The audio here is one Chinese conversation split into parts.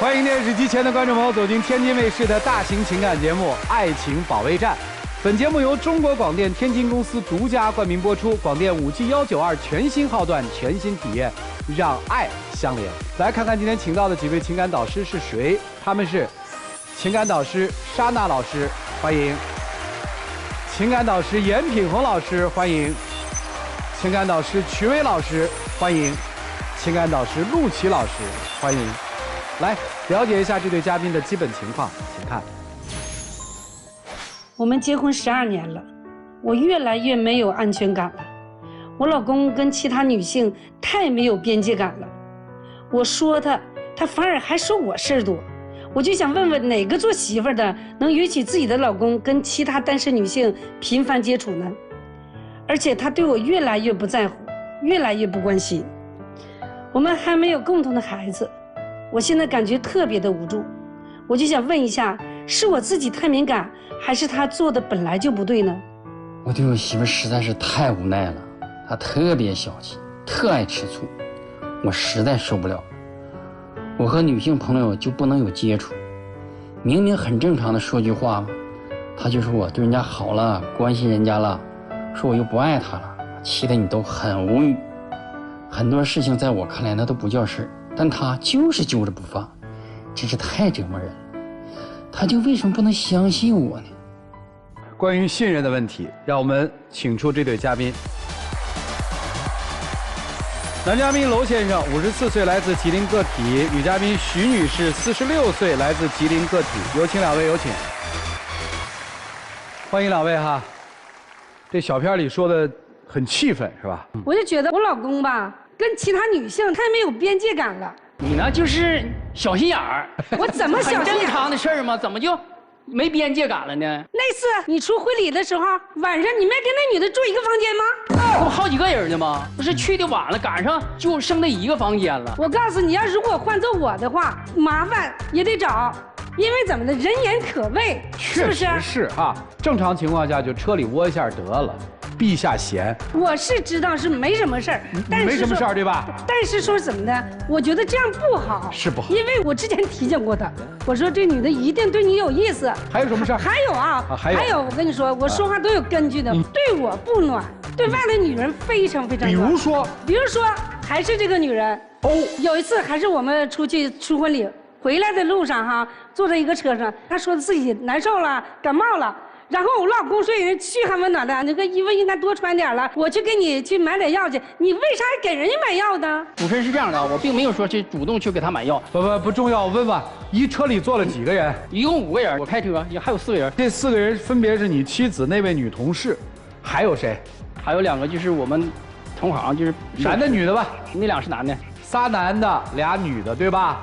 欢迎电视机前的观众朋友走进天津卫视的大型情感节目《爱情保卫战》。本节目由中国广电天津公司独家冠名播出。广电5G192全新号段，全新体验，让爱相连。来看看今天请到的几位情感导师是谁？他们是情感导师莎娜老师，欢迎；情感导师严品红老师，欢迎；情感导师瞿伟老师，欢迎；情感导师陆琪老师，欢迎。来了解一下这对嘉宾的基本情况，请看。我们结婚12年了，我越来越没有安全感了。我老公跟其他女性太没有边界感了。我说他反而还说我事儿多。我就想问问哪个做媳妇的能允许自己的老公跟其他单身女性频繁接触呢？而且他对我越来越不在乎，越来越不关心。我们还没有共同的孩子，我现在感觉特别的无助。我就想问一下，是我自己太敏感，还是他做的本来就不对呢？我对我媳妇实在是太无奈了，她特别小气，特爱吃醋，我实在受不了。我和女性朋友就不能有接触，明明很正常的说句话嘛，她就说我对人家好了，关心人家了，说我又不爱她了，气得你都很无语。很多事情在我看来那都不叫事，但她就是揪着不放，真是太折磨人了。她就为什么不能相信我呢？关于信任的问题，让我们请出这对嘉宾。男嘉宾娄先生54岁，来自吉林个体；女嘉宾徐女士46岁，来自吉林个体。有请两位，有请。欢迎两位哈。这小片里说的很气愤是吧？我就觉得我老公吧，跟其他女性太没有边界感了。你呢就是小心眼儿。我怎么小心眼儿？很正常的事儿吗？怎么就没边界感了呢？那次你出婚礼的时候，晚上你没跟那女的住一个房间吗？不好几个人呢吗？不是去的晚了，赶上就剩那一个房间了。我告诉你，如果换做我的话，麻烦也得找，因为怎么的，人言可畏，是不是？确实是啊，正常情况下就车里窝一下得了，避下嫌。我是知道是没什么事儿，但是没什么事儿对吧？但是说怎么的，我觉得这样不好，是不好，因为我之前提醒过他，我说这女的一定对你有意思。还有什么事儿？还有啊，还有，我跟你说，我说话都有根据的，对我不暖，对外的女人非常非常暖。比如说，还是这个女人哦，有一次还是我们出去出婚礼。回来的路上哈，坐在一个车上，他说自己难受了，感冒了。然后我老公说人嘘寒问暖的，那个衣服应该多穿点了，我去给你去买点药去。你为啥还给人家买药呢？主持人是这样的，我并没有说去主动去给他买药。不重要，我问问，一车里坐了几个人？一共5个人，我开车，也还有4个人。这4个人分别是你妻子那位女同事，还有谁？还有2个就是我们同行，就是男的女的吧？那2是男的，3男的2女的，对吧？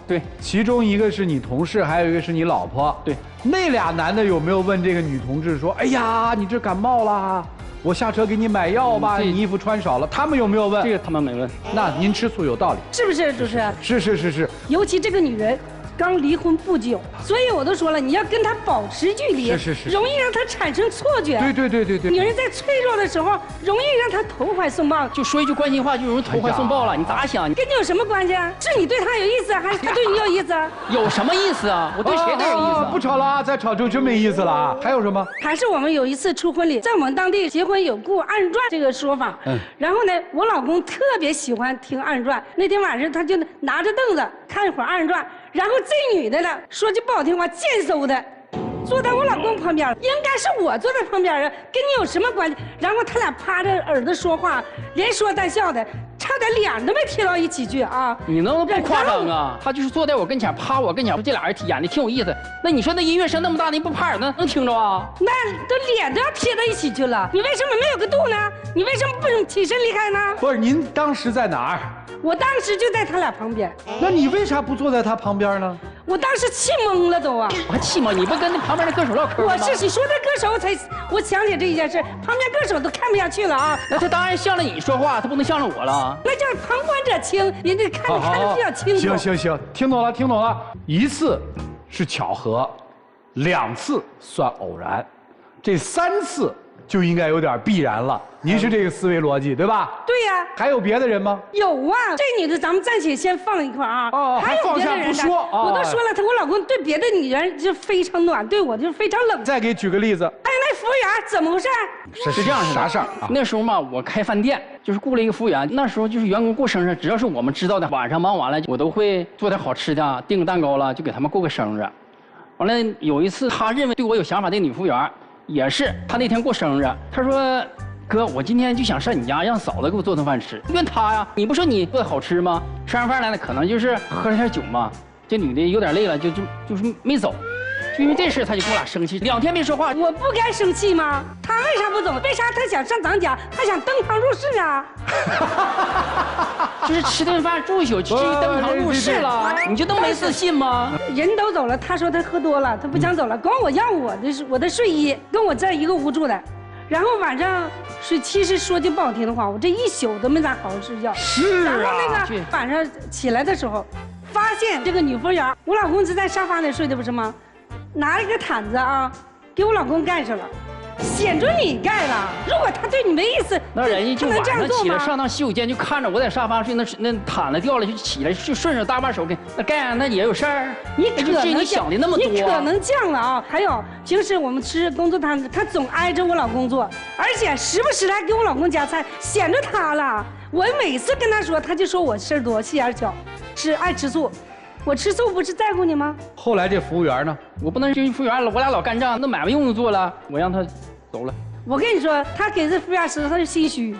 对，其中一个是你同事，还有一个是你老婆。对，那2男的有没有问这个女同志说：“哎呀，你这感冒了，我下车给你买药吧，你衣服穿少了。”他们有没有问？这个他们没问。那您吃醋有道理，是不是主持人？是。尤其这个女人刚离婚不久，所以我都说了，你要跟她保持距离，是，容易让她产生错觉。对。女人在脆弱的时候，容易让她投怀送抱。就说一句关心话，就容易投怀送抱了。你咋想？跟你有什么关系啊？是你对她有意思，还是她对你有意思？有什么意思啊？我对谁都有意思。不吵了啊，再吵就真没意思了啊。还有什么？还是我们有一次出婚礼，在我们当地结婚有顾二人转这个说法。然后呢，我老公特别喜欢听二人转。那天晚上他就拿着凳子看一会儿二人转。然后这女的呢，说句不好听话，贱嗖的，坐在我老公旁边，应该是我坐在旁边啊，跟你有什么关系？然后他俩趴着耳朵说话，连说带笑的，差点脸都没贴到一起去啊！你能不能不夸张啊？他就是坐在我跟前，趴我跟前，这俩人演的挺有意思。那你说那音乐声那么大，你不趴耳朵能听着啊？那都脸都要贴到一起去了，你为什么没有个度呢？你为什么不起身离开呢？不是，您当时在哪儿？我当时就在他俩旁边。那你为啥不坐在他旁边呢？我当时气懵了都啊！我还气吗？你不跟那旁边的歌手唠嗑吗？我是你说的歌手我想起这一件事，旁边歌手都看不下去了啊！那他当然向着你说话，他不能向着我了。那叫旁观者清，人家看得比较清楚。行，听懂了。1次是巧合，2次算偶然。这3次就应该有点必然了。您是这个思维逻辑对吧？对呀。还有别的人吗？有啊，这女的咱们暂且先放一块啊。哦，还有别的人不说。我都说了，我老公对别的女人就非常暖，对我就非常冷。再给举个例子。哎，那服务员怎么回事？是这样的，啥事儿啊？那时候嘛，我开饭店，就是雇了一个服务员。那时候就是员工过生日，只要是我们知道的，晚上忙完了，我都会做点好吃的，订个蛋糕了，就给他们过个生日。完了有一次，他认为对我有想法的女服务员，也是他那天过生日，他说。哥，我今天就想上你家，让嫂子给我做顿饭吃。怨他呀，你不说你做的好吃吗？吃完饭来了，可能就是喝了点酒嘛。这女的有点累了，就是没走，就因为这事他就跟我俩生气，2天没说话。我不该生气吗？他为啥不走？为啥他想上咱家？他想登堂入室啊？就是吃顿饭住一宿，至于登堂入室了，你就都没自信吗？人都走了，他说他喝多了，他不想走了，管我要我的睡衣，跟我在一个屋住的。然后晚上睡，其实说句不好听的话，我这一宿都没咋好好睡觉。是啊。然后那个晚上起来的时候，发现这个女服务员，我老公是在沙发那睡的不是吗？拿了一个毯子啊，给我老公盖上了，显着你盖了。如果他对你没意思，那人家就晚上起来上趟洗手间，就看着我在沙发睡，那毯子掉了就起来，就顺手搭把手给那盖上，那也有事儿。你想的那么多，你可能犟了啊。还有平时我们吃工作摊子，他总挨着我老公坐，而且时不时还给我老公夹菜，显着他了。我每次跟他说，他就说我事儿多，心眼小，爱吃醋。我吃醋不是在乎你吗？后来这服务员呢？我不能跟服务员我俩老干仗，那买卖用做了，我让他走了。我跟你说，他给这服务员吃，他就心虚。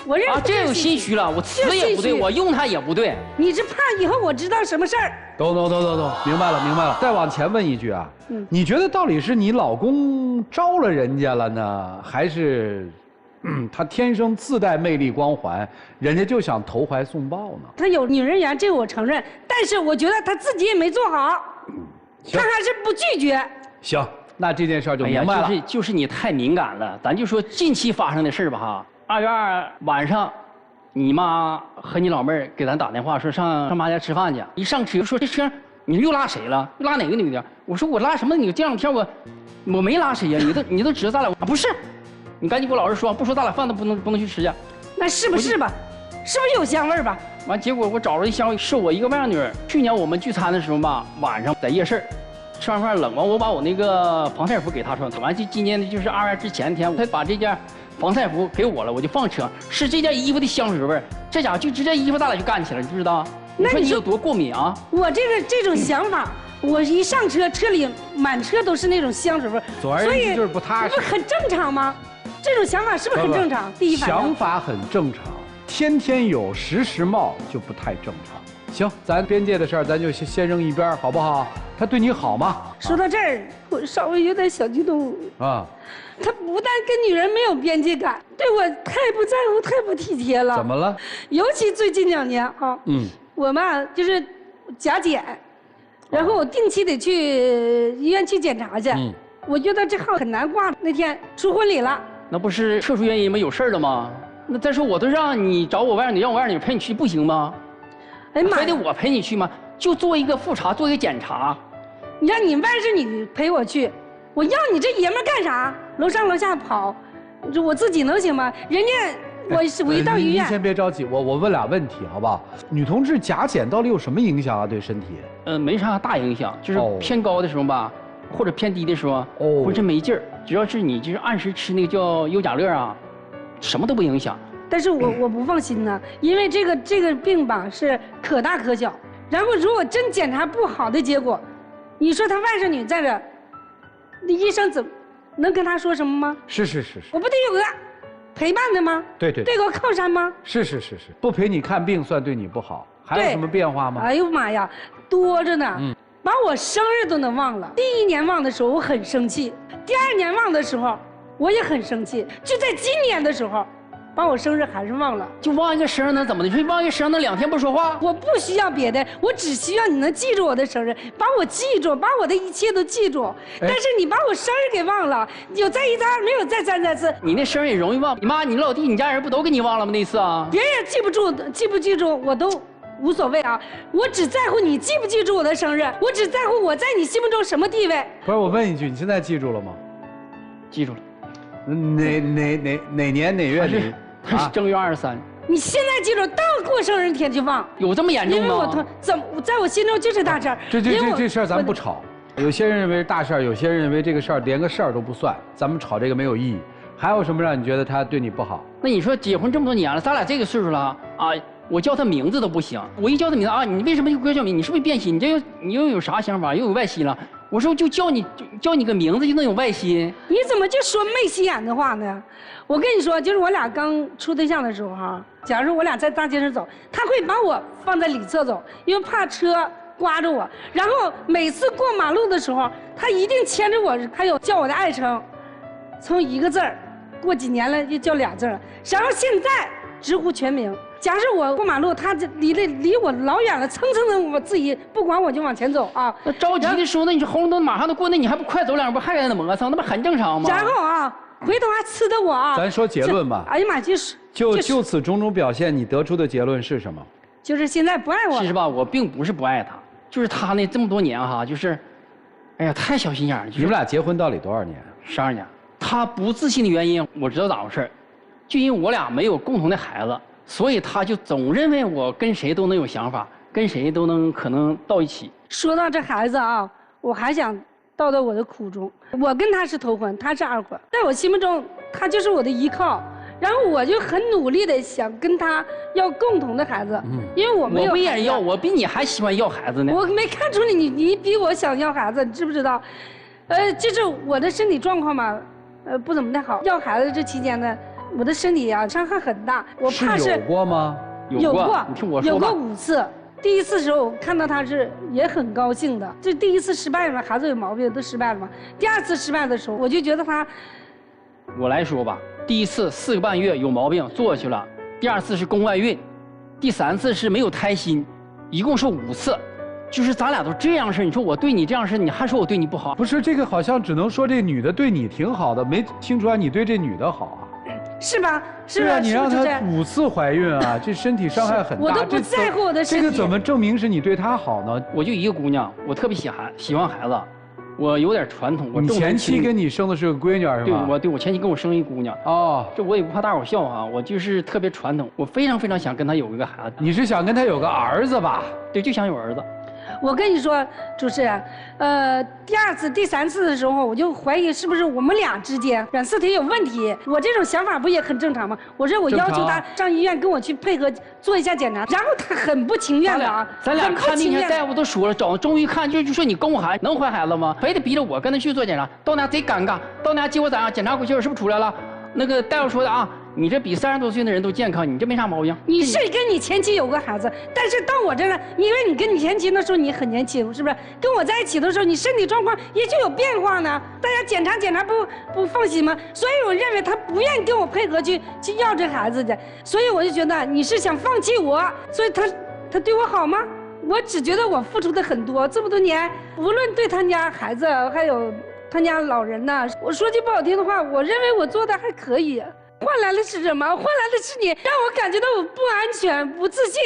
我认为这有心虚了，我词也不对，我用他也不对。你是怕以后我知道什么事儿？懂，明白了。再往前问一句啊，你觉得到底是你老公招了人家了呢，还是？他天生自带魅力光环，人家就想投怀送抱呢。他有女人缘，这个我承认，但是我觉得他自己也没做好，他还是不拒绝。行，那这件事就明白了。就是你太敏感了，咱就说近期发生的事吧哈。2月2晚上，你妈和你老妹儿给咱打电话说上妈家吃饭去，一上车说这车你又拉谁了？又拉哪个女的？我说我拉什么女？这2天我没拉谁呀？你都知道咱俩不是。你赶紧给我老实说，不说咱俩饭都不能去吃去。那是不是吧？是不是有香味吧？完，结果我找着一香味，是我一个外甥女。去年我们聚餐的时候吧，晚上在夜市，吃完饭冷完，我把我那个防晒服给她穿。完，今年的就是2月之前天，她把这件防晒服给我了，我就放车，是这件衣服的香水味。这家伙就直接衣服咱俩就干起来，你知不知道？你说你有多过敏啊？我这种想法。我一上车，车里满车都是那种香水味，所以就是不踏实，不很正常吗？这种想法是不是很正常？第一反应想法很正常，天天有时时冒就不太正常。行，咱边界的事儿咱就先扔一边，好不好？他对你好吗？说到这儿，我稍微有点小激动啊。他不但跟女人没有边界感，对我太不在乎、太不体贴了。怎么了？尤其最近2年啊，我嘛就是甲减。然后我定期得去医院去检查去，我觉得这号很难挂。那天出婚礼了，那不是特殊原因吗？有事儿了吗？那再说我都让你找我外甥女，让我外甥女陪你去，不行吗？哎呀妈，非得我陪你去吗？就做一个复查，做一个检查。你让你外甥女陪我去，我要你这爷们干啥？楼上楼下跑，我自己能行吗？人家。我一到医院，您先别着急，我问俩问题好不好？女同志甲减到底有什么影响啊？对身体？没啥大影响，就是偏高的时候吧，或者偏低的时候，浑身没劲儿。只要是你就是按时吃那个叫优甲乐啊，什么都不影响。但是我不放心呢，因为这个病吧是可大可小，然后如果真检查不好的结果，你说他外甥女在这，那医生怎么能跟他说什么吗？是，我不得有个陪伴的吗？对个靠山吗？是，不陪你看病算对你不好。还有什么变化吗？哎呦妈呀，多着呢！把我生日都能忘了。第1年忘的时候我很生气，第2年忘的时候我也很生气，就在今年的时候，把我生日还是忘了。就忘一个生日能怎么的？你说忘一个生日能2天不说话？我不需要别的，我只需要你能记住我的生日，把我记住，把我的一切都记住。但是你把我生日给忘了，有再一再二，没有再三再四。你那生日也容易忘，你妈、你老弟、你家人不都给你忘了吗？那次啊，别人记不住，记不记住我都无所谓啊，我只在乎你记不记住我的生日，我只在乎我在你心目中什么地位。不是，我问一句，你现在记住了吗？记住了。哪年哪月里？他是正月23。你现在记住，到过生日天就忘。有这么严重吗？因为我在我心中就是大事儿。这事儿咱不吵。有些人认为是大事儿，有些人认为这个事儿连个事儿都不算，咱们吵这个没有意义。还有什么让你觉得他对你不好？那你说结婚这么多年了，咱俩这个岁数了啊，我叫他名字都不行，我一叫他名字啊，你为什么就不叫名？你是不是变心？你又有啥想法？又有外心了？我说就叫你个名字就能有外心？你怎么就说没心眼的话呢？我跟你说，就是我俩刚处对象的时候哈，假如说我俩在大街上走，他会把我放在里侧走，因为怕车刮着我。然后每次过马路的时候，他一定牵着我，还有叫我的爱称，从一个字儿，过几年了就叫俩字儿，然后现在直呼全名。假如我过马路，他离我老远了，蹭蹭的，我自己不管我就往前走啊。那着急的时候，那你说红绿灯马上都过，那你还不快走两步，还在那磨蹭，那不很正常吗？然后啊，回头还呲的我啊。咱说结论吧。哎呀妈，就此种种表现，你得出的结论是什么？就是现在不爱我了。其实吧，我并不是不爱他，就是他那这么多年哈，就是，哎呀，太小心眼了。就是、你们俩结婚到底多少年？12年。他不自信的原因我知道咋回事，就因为我俩没有共同的孩子。所以他就总认为我跟谁都能有想法，跟谁都能可能到一起。说到这孩子啊，我还想道我的苦衷。我跟他是头婚，他是二婚，在我心目中他就是我的依靠。然后我就很努力的想跟他要共同的孩子，因为我没有。我不也要，我比你还喜欢要孩子呢。我没看出你比我想要孩子，你知不知道？就是我的身体状况嘛，不怎么太好。要孩子这期间呢。我的身体啊伤害很大，我怕是有过吗？有过，你听我说吧。有过5次。第1次的时候我看到他是也很高兴的，就第1次失败了，孩子有毛病都失败了嘛。第2次失败的时候，我就觉得他。我来说吧，第1次4个半月有毛病做下去了，第2次是宫外孕，第3次是没有胎心，一共是5次。就是咱俩都这样式，你说我对你这样式，你还说我对你不好？不是，这个好像只能说这女的对你挺好的，没听出来你对这女的好啊。是吧？是啊，你让她5次怀孕啊，这身体伤害很大。我都不在乎我的身体。这个怎么证明是你对她好呢？我就一个姑娘，我特别喜欢孩子，我有点传统。你前妻跟你生的是个闺女是吧？对，我前妻跟我生一姑娘。哦，这我也不怕大伙笑啊，我就是特别传统，我非常非常想跟她有一个孩子。你是想跟她有个儿子吧？对，就想有儿子。我跟你说，主持人，第2次、第3次的时候，我就怀疑是不是我们俩之间染色体有问题。我这种想法不也很正常吗？我说我要求他上医院跟我去配合做一下检查，然后他很不情愿的啊。咱俩看那天大夫都说了，终于看就说你跟我能怀孩子吗？非得逼着我跟他去做检查，到那贼尴尬。到那结果咋样？检查回去是不是出来了？那个大夫说的啊。你这比30多岁的人都健康，你这没啥毛病。你是跟你前妻有个孩子，但是到我这儿，因为你跟你前妻那时候你很年轻，是不是？跟我在一起的时候，你身体状况也就有变化呢。大家检查不放心吗？所以我认为他不愿意跟我配合去要这孩子的，所以我就觉得你是想放弃我，所以他对我好吗？我只觉得我付出的很多，这么多年，无论对他家孩子还有他家老人呐，我说句不好听的话，我认为我做的还可以。换来的是什么？换来的是你让我感觉到我不安全、不自信，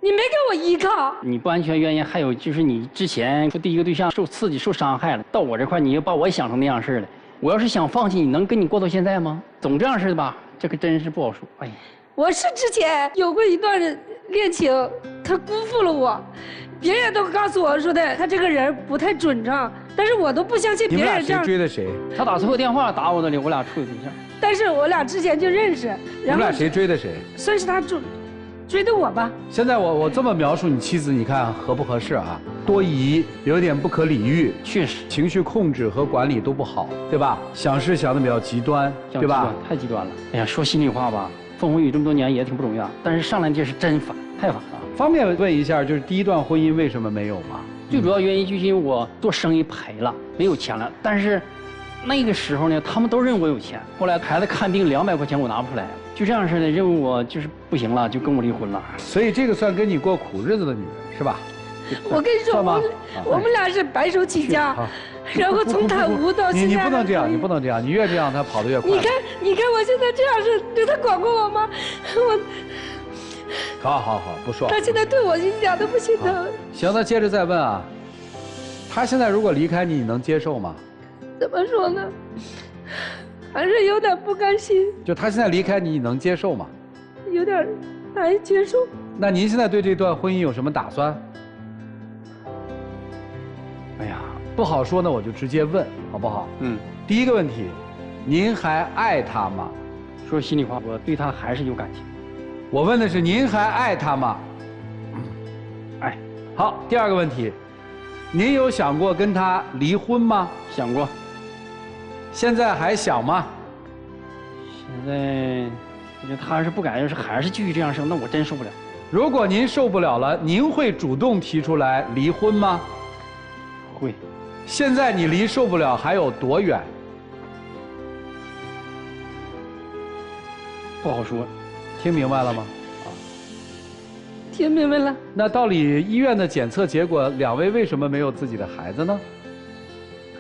你没给我依靠。你不安全原因还有就是你之前说第1个对象受刺激、受伤害了，到我这块你又把我想成那样式了。我要是想放弃，你能跟你过到现在吗？总这样式的吧，这可真是不好说。哎呀，我是之前有过一段恋情，他辜负了我，别人都告诉我说的他这个人不太准账，但是我都不相信别人这样。你们俩谁追的谁？他打错电话打我那里，我俩处对象。但是我俩之前就认识，你们俩谁追的谁？算是他追的我吧。现在我这么描述你妻子，你看合不合适啊？多疑，有点不可理喻，确实，情绪控制和管理都不好，对吧？想事想的比较极端，对吧？太极端了。哎呀，说心里话吧，风风雨这么多年也挺不容易啊，但是上来这是真烦，太烦了。方便问一下，就是第1段婚姻为什么没有吗？最主要原因就是因为我做生意赔了，没有钱了，但是。那个时候呢，他们都认为我有钱。后来孩子看病200块钱我拿不出来，就这样似的，认为我就是不行了，就跟我离婚了。所以这个算跟你过苦日子的女人是吧？我跟你说，我们俩是白手起家，然后从他无到现在。你不能这样，你不能这样，你越这样他跑得越快。你看我现在这样是对他管过我吗？好，不说。他现在对我一点都不心疼。行，那接着再问啊，他现在如果离开你，你能接受吗？怎么说呢？还是有点不甘心，就他现在离开你，你能接受吗？有点难以接受。那您现在对这段婚姻有什么打算？哎呀，不好说呢，我就直接问，好不好？第一个问题，您还爱他吗？说心里话，我对他还是有感情。我问的是您还爱他吗？爱。好，第二个问题，您有想过跟他离婚吗？想过。现在还想吗？现在，我觉得他要是不改，要是还是继续这样生，那我真受不了。如果您受不了了，您会主动提出来离婚吗？会。现在你离受不了还有多远？不好说。听明白了吗？听明白了。那到底医院的检测结果，两位为什么没有自己的孩子呢？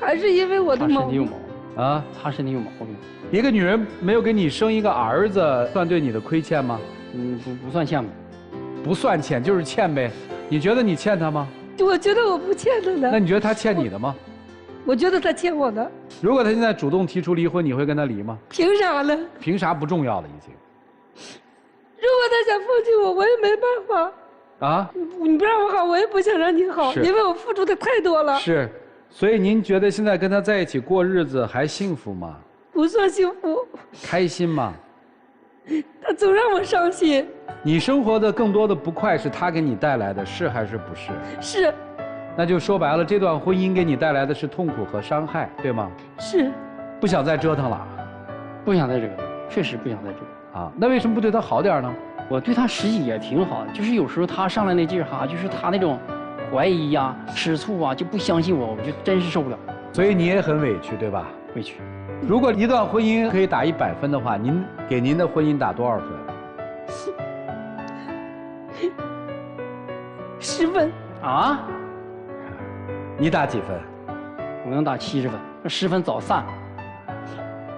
还是因为我的毛病。啊，他身体有毛病。一个女人没有给你生一个儿子，算对你的亏欠吗？不算欠吧。不算欠，就是欠呗。你觉得你欠他吗？我觉得我不欠他的。那你觉得他欠你的吗？我觉得他欠我的。如果他现在主动提出离婚，你会跟他离吗？凭啥呢？凭啥不重要了，已经。如果他想放弃我，我也没办法。啊？你不让我好，我也不想让你好，因为我付出的太多了。是，所以您觉得现在跟他在一起过日子还幸福吗？不算幸福。开心吗？他总让我伤心。你生活的更多的不快是他给你带来的，是还是不是？是。那就说白了，这段婚姻给你带来的是痛苦和伤害，对吗？是。不想再折腾了。不想再折腾，确实不想再折腾。啊，那为什么不对他好点呢？我对他实际也挺好的，就是有时候他上来那劲儿哈，就是他那种怀疑呀、吃醋啊，就不相信我，我就真是受不了。所以你也很委屈，对吧？委屈。如果一段婚姻可以打100分的话，您给您的婚姻打多少分？10分。啊？你打几分？我能打70分，那10分早散。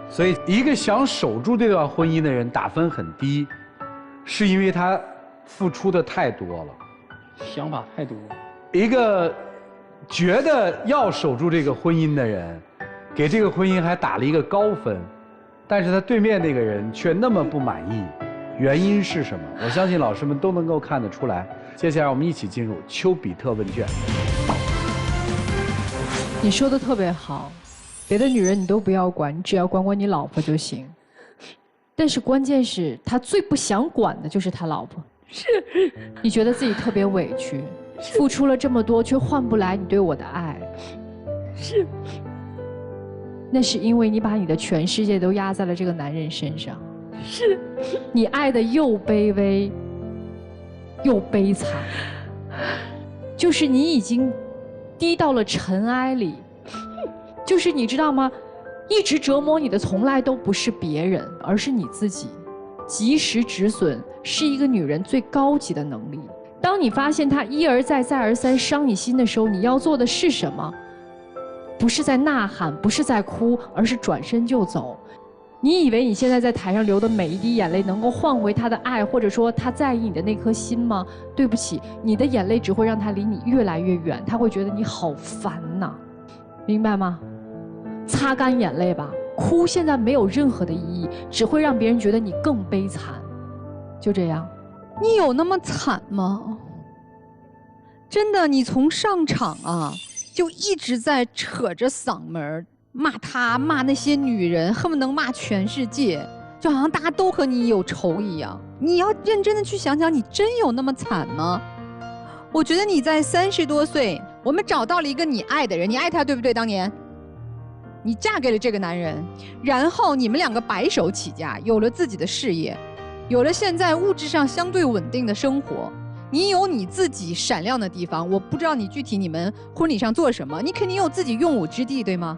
所以，一个想守住这段婚姻的人打分很低，是因为他付出的太多了，想法太多。一个觉得要守住这个婚姻的人，给这个婚姻还打了一个高分，但是他对面那个人却那么不满意，原因是什么？我相信老师们都能够看得出来。接下来我们一起进入丘比特问卷。你说的特别好。别的女人你都不要管，你只要管管你老婆就行。但是关键是他最不想管的就是他老婆。是。你觉得自己特别委屈，付出了这么多却换不来你对我的爱。是。那是因为你把你的全世界都压在了这个男人身上。是。你爱的又卑微又悲惨，就是你已经低到了尘埃里。就是你知道吗？一直折磨你的从来都不是别人，而是你自己。及时止损是一个女人最高级的能力。当你发现她一而再再而三伤你心的时候，你要做的是什么？不是在呐喊，不是在哭，而是转身就走。你以为你现在在台上流的每一滴眼泪能够换回他的爱，或者说他在意你的那颗心吗？对不起，你的眼泪只会让他离你越来越远，他会觉得你好烦呐，明白吗？擦干眼泪吧，哭现在没有任何的意义，只会让别人觉得你更悲惨。就这样。你有那么惨吗？真的，你从上场啊，就一直在扯着嗓门骂他，骂那些女人，恨不能骂全世界，就好像大家都和你有仇一样。你要认真的去想想，你真有那么惨吗？我觉得你在30多岁，我们找到了一个你爱的人，你爱他对不对？当年你嫁给了这个男人，然后你们两个白手起家，有了自己的事业，有了现在物质上相对稳定的生活，你有你自己闪亮的地方。我不知道你具体你们婚礼上做什么，你肯定有自己用武之地，对吗？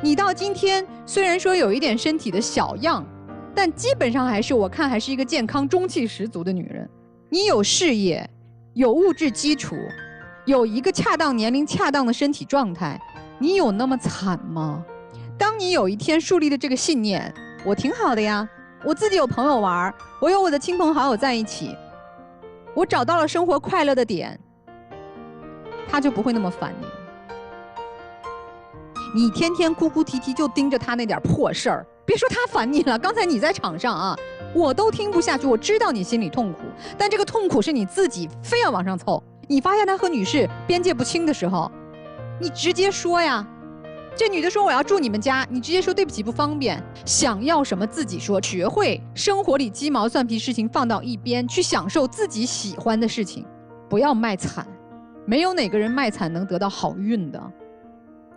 你到今天虽然说有一点身体的小样，但基本上还是我看还是一个健康中气十足的女人。你有事业，有物质基础，有一个恰当年龄恰当的身体状态，你有那么惨吗？当你有一天树立的这个信念，我挺好的呀，我自己有朋友玩，我有我的亲朋好友在一起，我找到了生活快乐的点，他就不会那么烦你。你天天哭哭啼啼就盯着他那点破事儿，别说他烦你了，刚才你在场上啊，我都听不下去。我知道你心里痛苦，但这个痛苦是你自己非要往上凑。你发现他和女士边界不清的时候，你直接说呀。这女的说我要住你们家，你直接说对不起不方便。想要什么自己说，学会生活里鸡毛蒜皮事情放到一边，去享受自己喜欢的事情，不要卖惨。没有哪个人卖惨能得到好运的。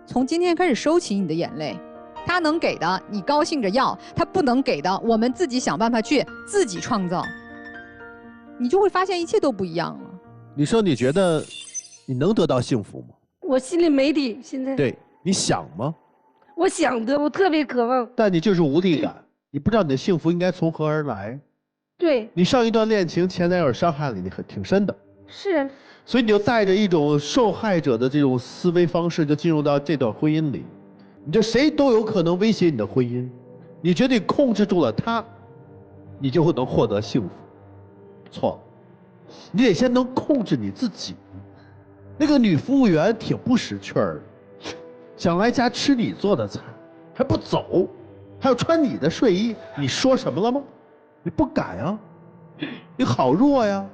从今天开始收起你的眼泪，他能给的你高兴着要，他不能给的我们自己想办法去自己创造，你就会发现一切都不一样了。女生，你觉得你能得到幸福吗？我心里没底，现在。对，你想吗？我想的，我特别渴望。但你就是无力感，你不知道你的幸福应该从何而来。对。你上一段恋情前男友伤害了你挺深的。是。所以你就带着一种受害者的这种思维方式，就进入到这段婚姻里。你这谁都有可能威胁你的婚姻，你觉得你控制住了他，你就会能获得幸福。错了，你得先能控制你自己。那个女服务员挺不识趣儿的，想来家吃你做的菜，还不走，还要穿你的睡衣，你说什么了吗？你不敢啊，你好弱呀。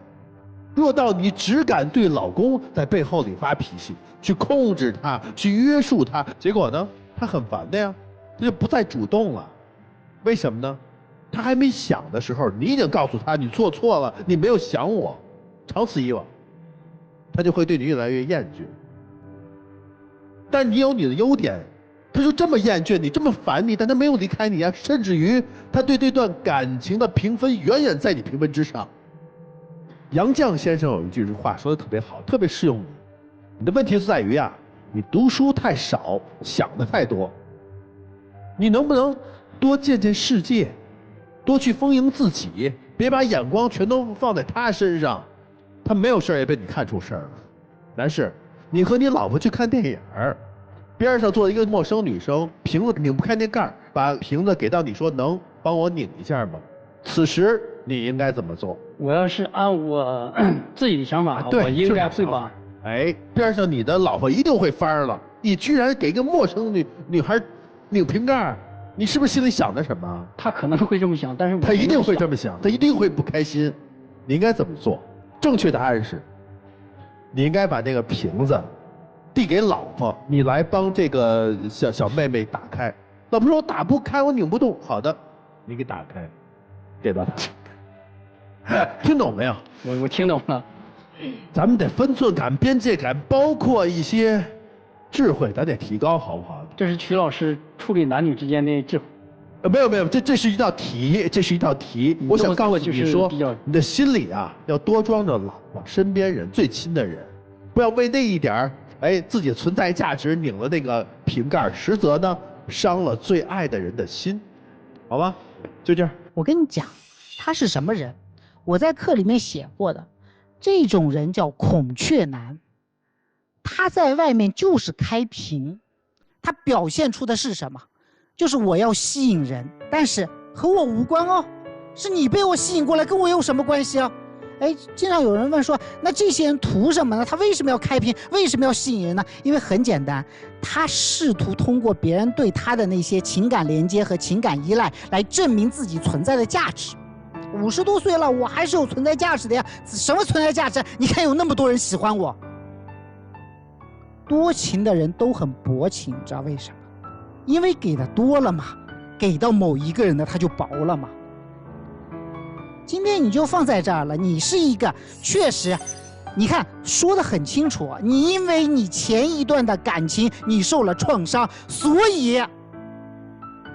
弱到你只敢对老公在背后里发脾气，去控制他，去约束他，结果呢，他很烦的呀，他就不再主动了。为什么呢？他还没想的时候，你已经告诉他你做错了，你没有想我，长此以往，他就会对你越来越厌倦。但你有你的优点，他就这么厌倦你，这么烦你，但他没有离开你啊，甚至于他对这段感情的评分远远在你评分之上。杨绛先生有一句话说的特别好，特别适用你。你的问题是在于啊，你读书太少，想的太多。你能不能多见见世界，多去丰盈自己，别把眼光全都放在他身上。他没有事也被你看出事儿了。男士，你和你老婆去看电影，边上坐一个陌生女生，瓶子拧不开那盖儿，把瓶子给到你说能帮我拧一下吗？此时你应该怎么做？我要是按我自己的想法，对，我应该会把。哎，边上你的老婆一定会翻了，你居然给一个陌生女孩拧瓶盖，你是不是心里想的什么？他可能会这么想，但是他一定会这么想，他一定会不开心。你应该怎么做？正确答案是，你应该把那个瓶子递给老婆，你来帮这个小妹妹打开。老婆说我打不开，我拧不动。好的，你给打开，给到她。听懂没有？我听懂了。咱们得分寸感、边界感，包括一些智慧，咱得提高，好不好？这是曲老师处理男女之间的智慧。没有，这是一道题，这是一道题。我想告诉你说，你的心里啊，要多装着老婆、身边人、最亲的人，不要为那一点自己存在价值拧了那个瓶盖，实则呢伤了最爱的人的心，好吧？就这样。我跟你讲，他是什么人？我在课里面写过的，这种人叫孔雀男。他在外面就是开屏，他表现出的是什么？就是我要吸引人，但是和我无关哦，是你被我吸引过来，跟我有什么关系啊？哎，经常有人问说，那这些人图什么呢？他为什么要开屏？为什么要吸引人呢？因为很简单，他试图通过别人对他的那些情感连接和情感依赖来证明自己存在的价值。50多岁了，我还是有存在价值的呀。什么存在价值？你看有那么多人喜欢我。多情的人都很薄情，你知道为什么？因为给的多了嘛，给到某一个人的他就薄了嘛。今天你就放在这儿了，你是一个确实，你看说得很清楚，你因为你前一段的感情你受了创伤，所以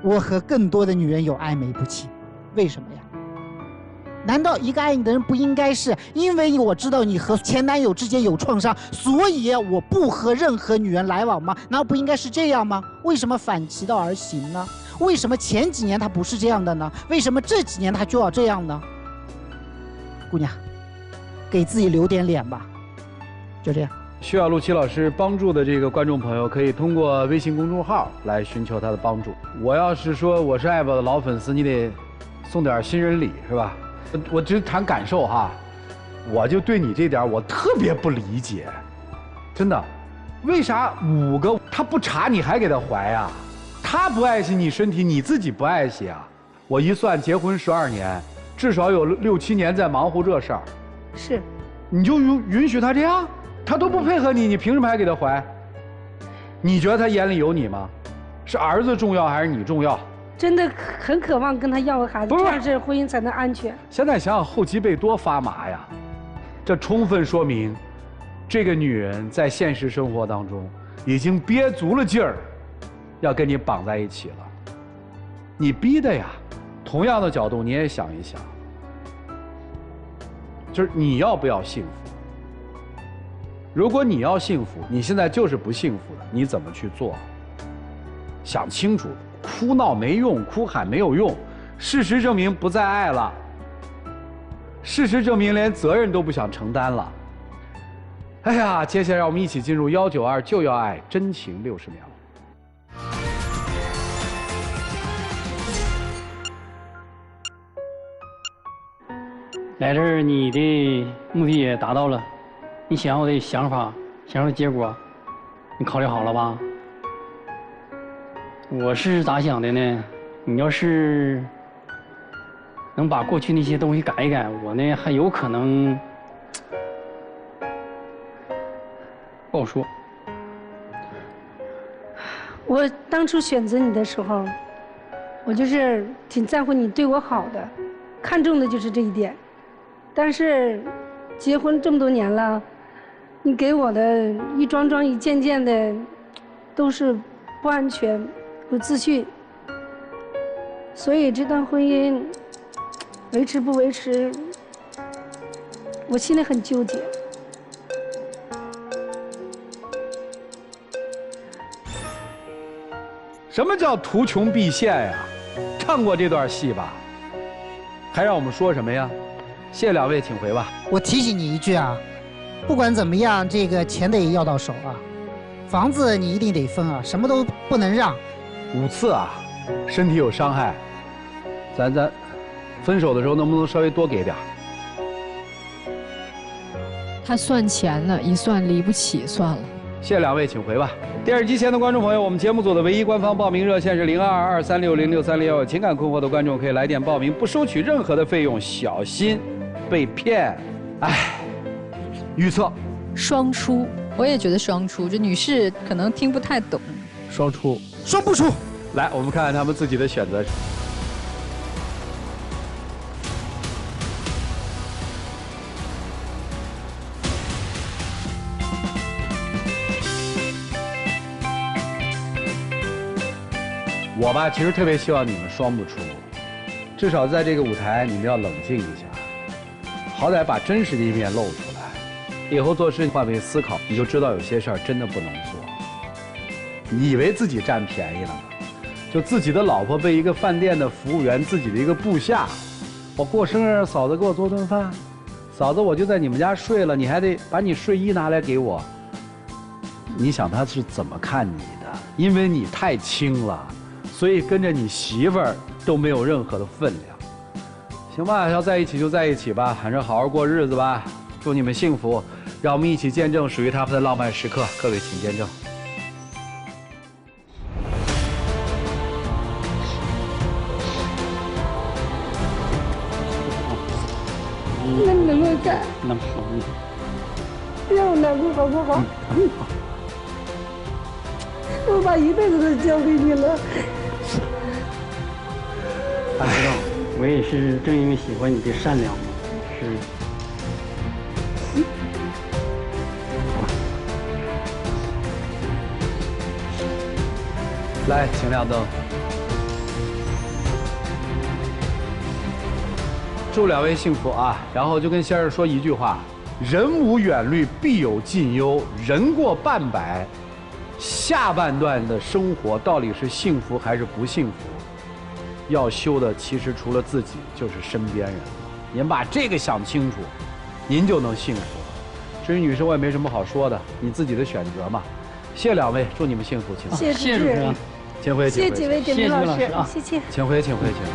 我和更多的女人有暧昧不清。为什么呀？难道一个爱你的人不应该是因为我知道你和前男友之间有创伤，所以我不和任何女人来往吗？难道不应该是这样吗？为什么反其道而行呢？为什么前几年他不是这样的呢？为什么这几年他就要这样呢？姑娘，给自己留点脸吧，就这样。需要陆琪老师帮助的这个观众朋友，可以通过微信公众号来寻求他的帮助。我要是说我是爱宝的老粉丝，你得送点新人礼是吧？我只谈感受哈，我就对你这点我特别不理解，真的，为啥5个他不查你还给他怀啊？他不爱惜你身体，你自己不爱惜啊？我一算，结婚12年，至少有6、7年在忙活这事儿。是，你就允许他这样？他都不配合你，你凭什么还给他怀？你觉得他眼里有你吗？是儿子重要还是你重要？真的很渴望跟他要个孩子，这样是婚姻才能安全。现在想想后脊背多发麻呀！这充分说明，这个女人在现实生活当中已经憋足了劲儿，要跟你绑在一起了。你逼的呀！同样的角度你也想一想，就是你要不要幸福？如果你要幸福，你现在就是不幸福的，你怎么去做？想清楚。哭闹没用，哭喊没有用，事实证明不再爱了，事实证明连责任都不想承担了。哎呀，接下来让我们一起进入192就要爱真情60秒。来这儿，你的目的也达到了，你想要的想法，想要的结果，你考虑好了吧？我是咋想的呢？你要是能把过去那些东西改一改，我呢还有可能不好说。我当初选择你的时候，我就是挺在乎你对我好的，看重的就是这一点。但是结婚这么多年了，你给我的一桩桩一件件的都是不安全。不自信，所以这段婚姻维持不维持，我心里很纠结。什么叫图穷匕现呀？唱过这段戏吧？还让我们说什么呀？谢谢2位，请回吧。我提醒你一句啊，不管怎么样，这个钱得要到手啊，房子你一定得分啊，什么都不能让。5次啊，身体有伤害，咱分手的时候能不能稍微多给点？他算钱呢，一算离不起，算了。谢谢2位，请回吧。电视机前的观众朋友，我们节目组的唯一官方报名热线是0223606361，有情感困惑的观众可以来电报名，不收取任何的费用，小心被骗。哎，预测双出，我也觉得双出，这女士可能听不太懂。双出。双不出。来，我们看看他们自己的选择。我吧，其实特别希望你们双不出，至少在这个舞台你们要冷静一下，好歹把真实的一面露出来。以后做事换位思考，你就知道有些事儿真的不能做。你以为自己占便宜了呢？就自己的老婆被一个饭店的服务员，自己的一个部下，我过生日，嫂子给我做顿饭，嫂子我就在你们家睡了，你还得把你睡衣拿来给我。你想他是怎么看你的？因为你太轻了，所以跟着你媳妇儿都没有任何的分量。行吧，要在一起就在一起吧，反正好好过日子吧。祝你们幸福，让我们一起见证属于他们的浪漫时刻。各位请见证。那你能不能改？那好，让我难过好不好？我把一辈子都交给你了。我知道，我也是正因为喜欢你的善良嘛，是。来，请亮灯。祝2位幸福啊！然后就跟先生说一句话：人无远虑，必有近忧。人过半百，下半段的生活到底是幸福还是不幸福？要修的其实除了自己，就是身边人了。您把这个想清楚，您就能幸福了。至于女生，我也没什么好说的，你自己的选择嘛。谢谢2位，祝你们幸福，请回。谢谢主持人，请回，谢谢几位点评老师啊，谢谢。请回，请回，请回。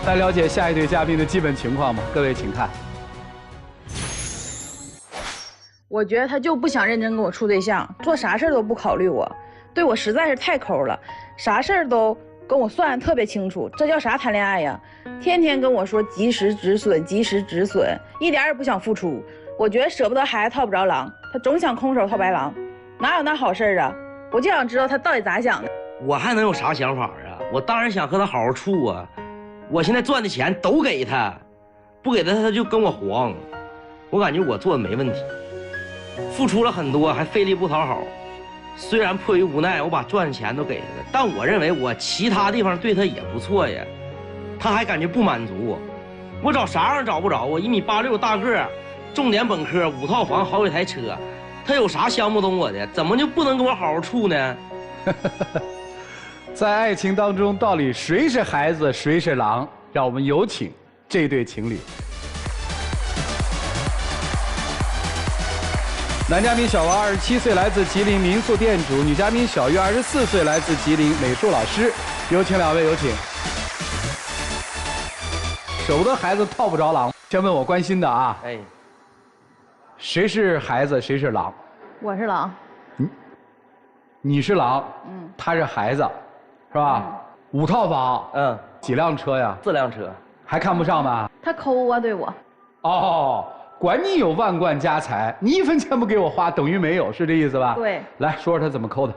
来了解下一对嘉宾的基本情况吧。各位请看。我觉得他就不想认真跟我处对象，做啥事儿都不考虑我，对我实在是太抠了，啥事儿都跟我算得特别清楚，这叫啥谈恋爱呀？天天跟我说及时止损，及时止损，一点也不想付出。我觉得舍不得孩子套不着狼，他总想空手套白狼，哪有那好事儿啊？我就想知道他到底咋想的。我还能有啥想法啊？我当然想和他好好处啊！我现在赚的钱都给他，不给他他就跟我黄。我感觉我做的没问题，付出了很多，还费力不讨好。虽然迫于无奈，我把赚的钱都给他了，但我认为我其他地方对他也不错呀。他还感觉不满足，我找啥样找不着？我1.86米大个，重点本科，5套房，好几台车，他有啥想不懂我的？怎么就不能跟我好好处呢？在爱情当中，到底谁是孩子，谁是狼？让我们有请这对情侣。男嘉宾小王27岁，来自吉林，民宿店主；女嘉宾小玉24岁，来自吉林，美术老师。有请两位，有请。舍不得孩子套不着狼。先问我关心的啊，哎，谁是孩子，谁是狼？我是狼。你是狼，他是孩子，是吧？5套房，几辆车呀？4辆车，还看不上吗？他抠啊，对我。哦，管你有万贯家财，你1分钱不给我花，等于没有，是这意思吧？对。来说说他怎么抠的。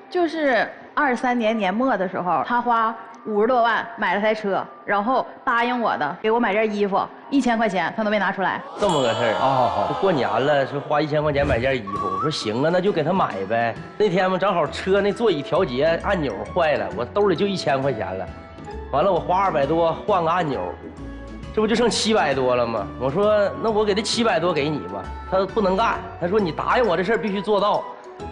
就是23年年末的时候，他花50多万买了台车，然后答应我的，给我买件衣服，1000块钱他都没拿出来。这么个事儿啊？好，过年了，说花1000块钱买件衣服，我说行啊，那就给他买呗。那天嘛，正好车那座椅调节按钮坏了，我兜里就1000块钱了，完了我花200多换个按钮，这不就剩700多了吗？我说那我给他700多给你吧，他不能干，他说你答应我这事儿必须做到，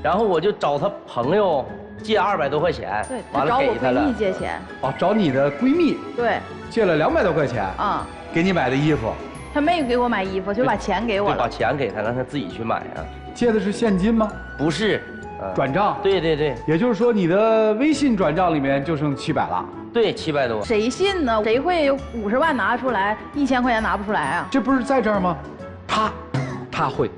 然后我就找他朋友借200多块钱，对，完了给他了。找我闺蜜借钱。哦，找你的闺蜜。对。借了200多块钱。啊。给你买的衣服。他没给我买衣服，就把钱给我了。把钱给他，让他自己去买啊。借的是现金吗？不是，转账。对对对。也就是说，你的微信转账里面就剩700了。对，700多。谁信呢？谁会50万拿出来，1000块钱拿不出来啊？这不是在这儿吗？他会。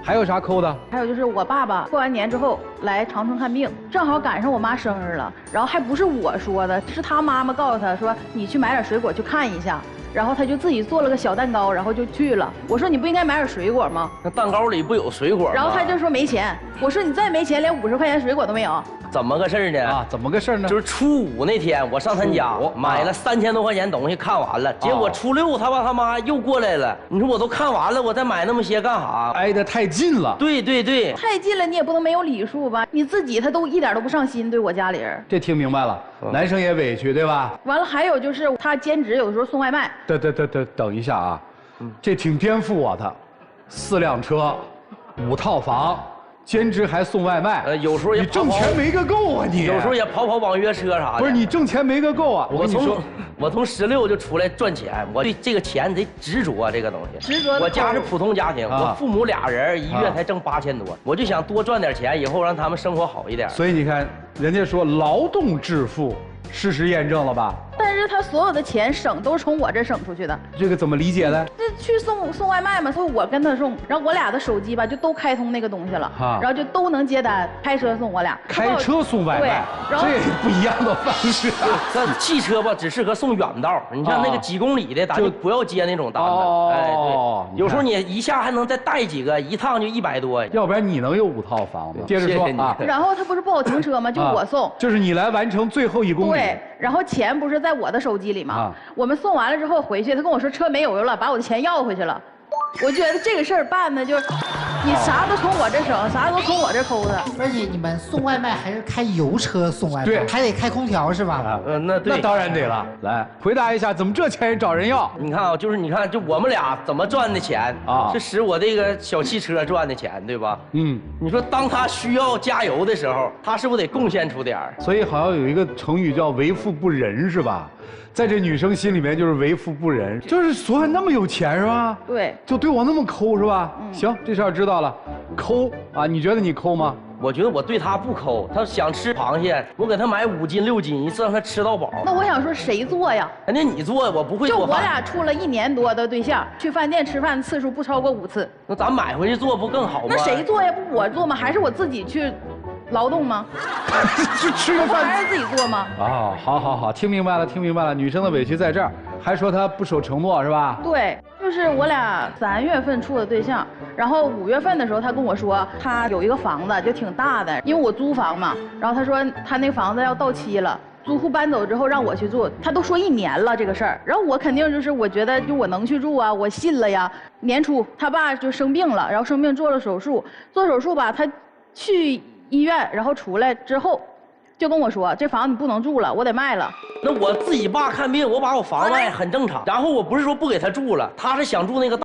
还有啥抠的？还有就是我爸爸过完年之后来长春看病，正好赶上我妈生日了，然后还不是我说的，是他妈妈告诉他说你去买点水果去看一下，然后他就自己做了个小蛋糕，然后就去了。我说你不应该买点水果吗？那蛋糕里不有水果吗？然后他就说没钱。我说你再没钱，连50块钱水果都没有。怎么个事儿呢？啊，怎么个事儿呢？就是初5那天，我上他家买了3000多块钱东西，看完了，结果初6他爸他妈又过来了。你说我都看完了，我再买那么些干啥？挨得太近了。对对对，太近了，你也不能没有礼数吧？你自己他都一点都不上心，对我家里人。这听明白了，男生也委屈，对吧？完了，还有就是他兼职，有时候送外卖。等一下啊，这挺颠覆我的，4辆车，5套房。兼职还送外卖，有时候也你挣钱没个够啊！你有时候也跑网约车啥的。不是你挣钱没个够啊！我跟你说，我从16就出来赚钱，我对这个钱得执着这个东西。执着。我家是普通家庭，我父母俩人1月才挣8000多，我就想多赚点钱，以后让他们生活好一点。所以你看，人家说劳动致富，事实验证了吧？但是他所有的钱省都是从我这省出去的，这个怎么理解呢？这去送外卖嘛，所以我跟他送，然后我俩的手机吧就都开通那个东西了，然后就都能接单，开车送我俩。开车送外卖，这也不一样的方式。这汽车吧只适合送远道，你像那个几公里的，咱就不要接那种单子。哎，对，有时候你一下还能再带几个，一趟就100多。要不然你能有5套房子？接着说啊。然后他不是不好停车吗？就我送，就是你来完成最后1公里。对，然后钱不是在我的手机里吗？我们送完了之后回去，他跟我说车没油了，把我的钱要回去了。我觉得这个事儿办的就，你啥都从我这省，啥都从我这抠的。而且你们送外卖还是开油车送外卖，对，还得开空调是吧？那对，那当然得了。来回答一下，怎么这钱也找人要？你看啊，就是你看，就我们俩怎么赚的钱啊？是使我这个小汽车赚的钱，对吧？你说当他需要加油的时候，他是不是得贡献出点儿？所以好像有一个成语叫为富不仁，是吧？在这女生心里面就是为富不仁，就是所有那么有钱是吧？对，就对我那么抠是吧？行，这事儿知道了。抠啊，你觉得你抠吗？我觉得我对他不抠，他想吃螃蟹，我给他买5斤6斤，一次让他吃到饱。那我想说谁做呀？肯定你做，我不会做饭。就我俩处了1年多的对象，去饭店吃饭次数不超过5次。那咱买回去做不更好吗？那谁做呀？不我做吗？还是我自己去劳动吗？去吃个饭还是自己做吗？啊，好，听明白了，女生的委屈在这儿，还说她不守承诺是吧？对，就是我俩3月份处的对象，然后5月份的时候，他跟我说他有一个房子就挺大的，因为我租房嘛，然后他说他那房子要到期了。租户搬走之后让我去住，他都说1年了这个事儿，然后我肯定就是我觉得就我能去住啊，我信了呀。年初他爸就生病了，然后生病做了手术，做手术吧，他去医院，然后出来之后，就跟我说这房子你不能住了，我得卖了。那我自己爸看病，我把我房卖很正常。然后我不是说不给他住了，他是想住那个大。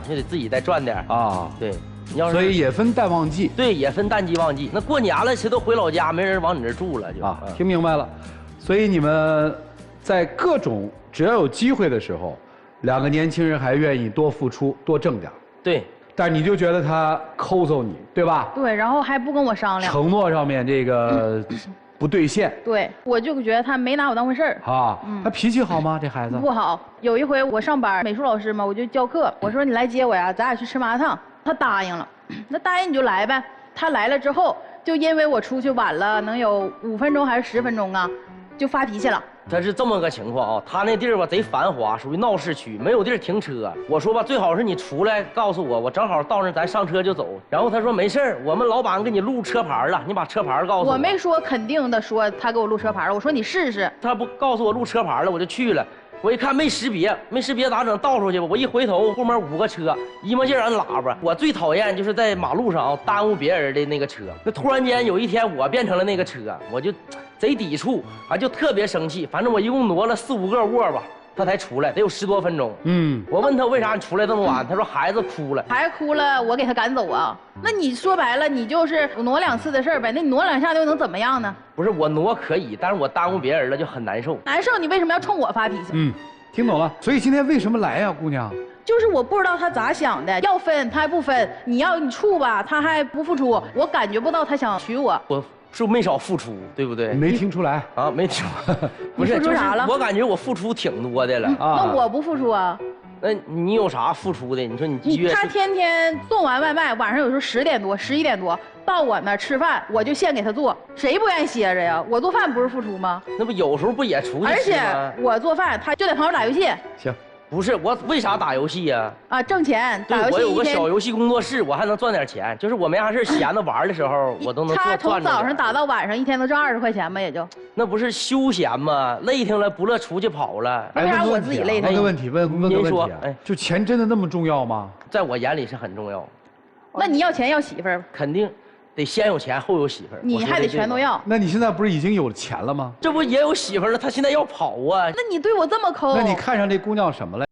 就得自己再赚点啊。对，你要是所以也分淡旺季。对，也分淡季旺季。那过年了，谁都回老家，没人往你这住了就。听明白了。所以你们在各种只要有机会的时候，2个年轻人还愿意多付出、多挣点。对。但是你就觉得他抠搜你，对吧？对，然后还不跟我商量。承诺上面这个不兑现。对，我就觉得他没拿我当回事儿。啊，他脾气好吗？这孩子？不好。有一回我上班，美术老师嘛，我就教课，我说你来接我呀，咱俩去吃麻辣烫。他答应了，那答应你就来呗。他来了之后，就因为我出去晚了，能有5分钟还是10分钟啊，就发脾气了。他是这么个情况啊，他那地儿吧贼繁华，属于闹市区，没有地儿停车。我说吧，最好是你出来告诉我，我正好到那儿咱上车就走。然后他说没事儿，我们老板给你录车牌了，你把车牌告诉我。我没说肯定的说他给我录车牌，我说你试试。他不告诉我录车牌了，我就去了。我一看没识别咋整？倒出去吧。我一回头，后面5个车，一模劲按喇叭。我最讨厌就是在马路上耽误别人的那个车。那突然间有一天我变成了那个车，我就贼抵触，就特别生气。反正我一共挪了4、5个窝吧，他才出来，得有10多分钟。我问他为啥你出来这么晚，他说孩子哭了。孩子哭了，我给他赶走啊？那你说白了，你就是挪2次的事儿呗。那你挪2下又能怎么样呢？不是我挪可以，但是我耽误别人了就很难受。难受，你为什么要冲我发脾气？听懂了。所以今天为什么来呀，姑娘？就是我不知道他咋想的，要分他还不分，你处吧，他还不付出，我感觉不到他想娶我。我是没少付出，对不对？没听出来啊，没听。不是，付出啥了？我感觉我付出挺多的了。那我不付出啊？那你有啥付出的？你说你1月他天天送完外卖，晚上有时候10点多、11点多到我那儿吃饭，我就现给他做，谁不愿意歇着呀？我做饭不是付出吗？那不有时候不也出去吃吗？而且我做饭，他就在旁边打游戏。行。不是我为啥打游戏呀？挣钱，打游戏。我有个小游戏工作室，我还能赚点钱。就是我没啥事闲着玩的时候，我都能他从早上打到晚上，一天能挣20块钱吧，也就。那不是休闲吗？累挺了不乐出去跑了。为啥我自己累的？问个问题，问个问题。您说，就钱真的那么重要吗？在我眼里是很重要。那你要钱要媳妇儿？肯定得先有钱后有媳妇儿，你还得全都要。那你现在不是已经有钱了吗？这不也有媳妇儿了？他现在要跑啊！那你对我这么抠？那你看上这姑娘什么了？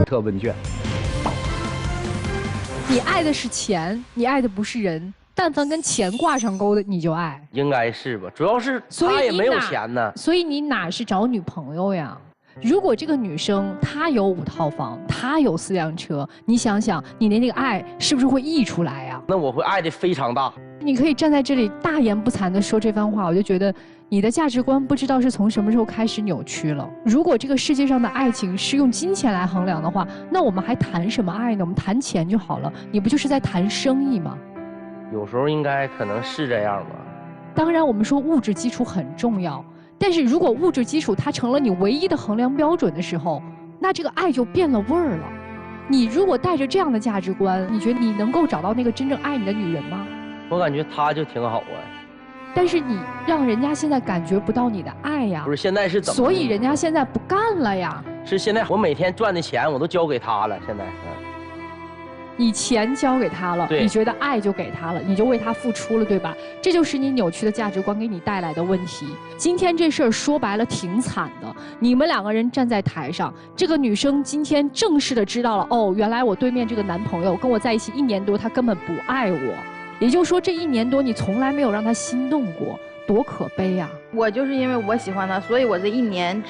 特问卷。你爱的是钱，你爱的不是人。但凡跟钱挂上钩的，你就爱。应该是吧？主要是他也没有钱呢。所以你哪是找女朋友呀？如果这个女生她有5套房，她有4辆车，你想想，你的那个爱是不是会溢出来呀？那我会爱的非常大。你可以站在这里大言不惭地说这番话，我就觉得你的价值观不知道是从什么时候开始扭曲了。如果这个世界上的爱情是用金钱来衡量的话，那我们还谈什么爱呢？我们谈钱就好了。你不就是在谈生意吗？有时候应该可能是这样吧。当然，我们说物质基础很重要，但是如果物质基础它成了你唯一的衡量标准的时候，那这个爱就变了味儿了。你如果带着这样的价值观，你觉得你能够找到那个真正爱你的女人吗？我感觉她就挺好啊。但是你让人家现在感觉不到你的爱呀。不是，现在是怎么？所以人家现在不干了呀。是现在我每天赚的钱我都交给她了，现在。你钱交给他了，你觉得爱就给他了，你就为他付出了，对吧？这就是你扭曲的价值观给你带来的问题。今天这事儿说白了挺惨的，你们2个人站在台上，这个女生今天正式的知道了，哦，原来我对面这个男朋友跟我在一起1年多，他根本不爱我。也就是说，这1年多你从来没有让他心动过，多可悲呀！我就是因为我喜欢他，所以我这1年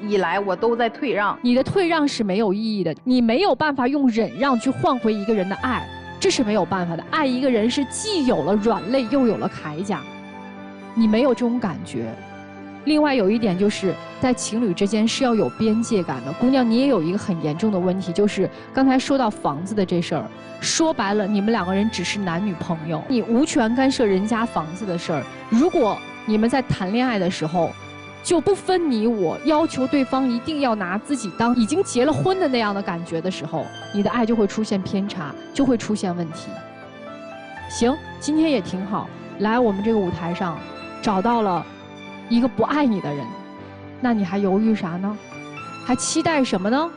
以来我都在退让。你的退让是没有意义的，你没有办法用忍让去换回一个人的爱，这是没有办法的。爱一个人是既有了软肋又有了铠甲，你没有这种感觉。另外有一点就是在情侣之间是要有边界感的。姑娘，你也有一个很严重的问题，就是刚才说到房子的这事儿，说白了你们2个人只是男女朋友，你无权干涉人家房子的事儿。如果你们在谈恋爱的时候就不分你我，要求对方一定要拿自己当已经结了婚的那样的感觉的时候，你的爱就会出现偏差，就会出现问题。行，今天也挺好，来我们这个舞台上找到了一个不爱你的人，那你还犹豫啥呢？还期待什么呢？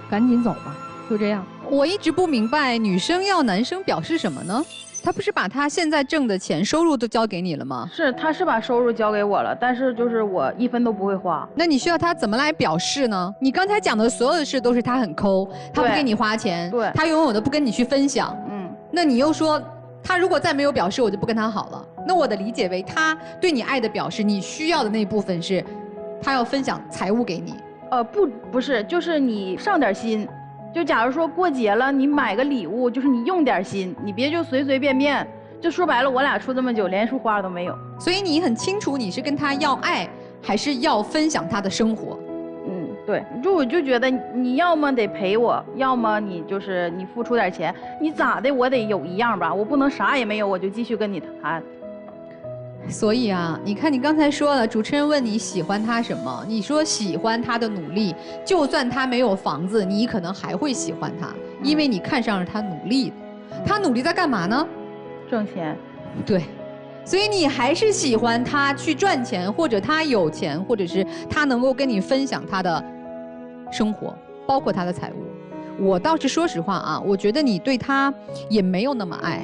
赶紧走吧，就这样。我一直不明白女生要男生表示什么呢？他不是把他现在挣的钱收入都交给你了吗？是，他是把收入交给我了，但是就是我1分都不会花。那你需要他怎么来表示呢？你刚才讲的所有的事都是他很抠，他不给你花钱，对，他拥有的不跟你去分享。那你又说他如果再没有表示，我就不跟他好了。那我的理解为，他对你爱的表示，你需要的那部分是，他要分享财物给你。不是，就是你上点心。就假如说过节了，你买个礼物，就是你用点心，你别就随随便便。就说白了，我俩处这么久，连束花都没有。所以你很清楚你是跟他要爱，还是要分享他的生活。对，我就觉得你要么得陪我，要么你就是你付出点钱，你咋的我得有一样吧，我不能啥也没有我就继续跟你谈。所以啊，你看你刚才说了，主持人问你喜欢他什么，你说喜欢他的努力，就算他没有房子，你可能还会喜欢他，因为你看上了他努力。他努力在干嘛呢？挣钱。对，所以你还是喜欢他去赚钱，或者他有钱，或者是他能够跟你分享他的生活，包括他的财物。我倒是说实话啊，我觉得你对他也没有那么爱。